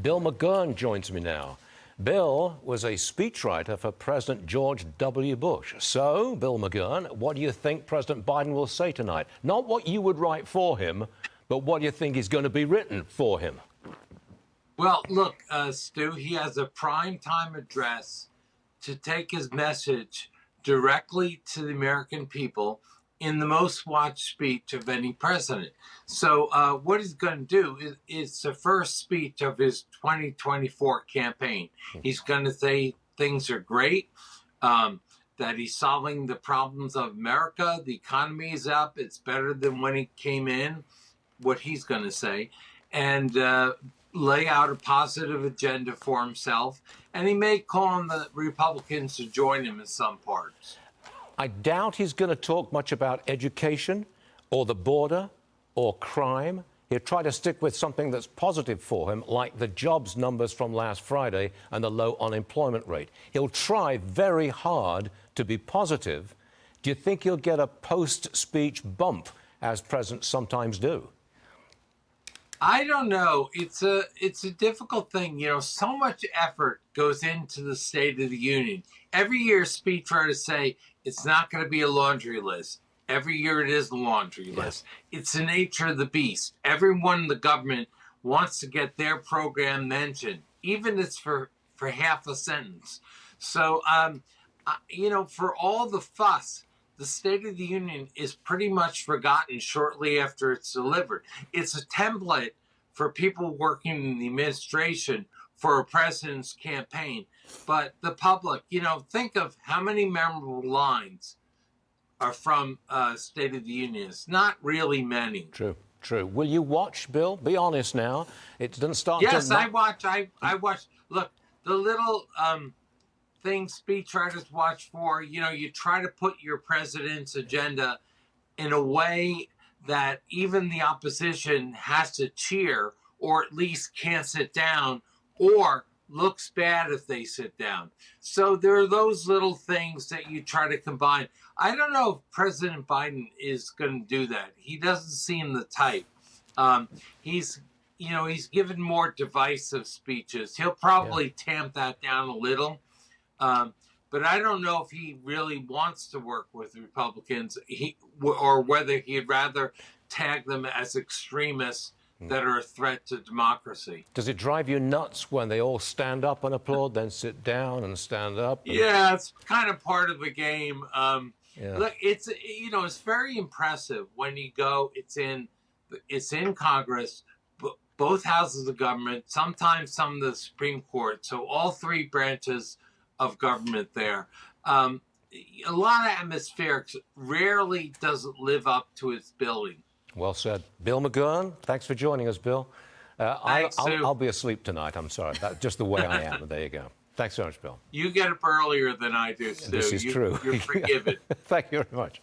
Bill McGurn joins me now. Bill was a speechwriter for President George W. Bush. So, Bill McGurn, what do you think President Biden will say tonight? Not what you would write for him, but what do you think is going to be written for him? Well, look, Stu, he has a primetime address to take his message directly to the American people in the most watched speech of any president. So what he's going to do is the first speech of his 2024 campaign. He's going to say things are great, that he's solving the problems of America. The economy is up. It's better than when he came in, what he's going to say, and lay out a positive agenda for himself. And he may call on the Republicans to join him in some parts. I doubt he's going to talk much about education or the border or crime. He'll try to stick with something that's positive for him, like the jobs numbers from last Friday and the low unemployment rate. He'll try very hard to be positive. Do you think he'll get a post-speech bump, as presidents sometimes do? I don't know. It's a difficult thing. You know, so much effort goes into the State of the Union. Every year, speechwriters say it's not going to be a laundry list. Every year it is a laundry list. It's the nature of the beast. Everyone in the government wants to get their program mentioned, even if it's for half a sentence. So, you know, for all the fuss, the State of the Union is pretty much forgotten shortly after it's delivered. It's a template for people working in the administration for a president's campaign. But the public, you know, think of how many memorable lines are from State of the Union. It's not really many. True, true. Will you watch, Bill? Be honest now. It doesn't start. Yes, I watch. I watch. Look, the little things speechwriters watch for, you know, you try to put your president's agenda in a way that even the opposition has to cheer, or at least can't sit down, or looks bad if they sit down. So there are those little things that you try to combine. I don't know if President Biden is going to do that. He doesn't seem the type. He's given more divisive speeches. He'll probably tamp that down a little. But I don't know if he really wants to work with Republicans, or whether he'd rather tag them as extremists that are a threat to democracy. Does it drive you nuts when they all stand up and applaud, then sit down and stand up? Yeah, it's kind of part of the game. Look, it's very impressive when you go. It's in Congress, both houses of government, sometimes some of the Supreme Court. So all three branches of government there. A lot of atmospherics. Rarely does it live up to its billing. Well said. Bill McGurn, thanks for joining us, Bill. Thanks, I'll be asleep tonight. I'm sorry. That's just the way I am. There you go. Thanks so much, Bill. You get up earlier than I do, Stu. This is true. You're forgiven. Thank you very much.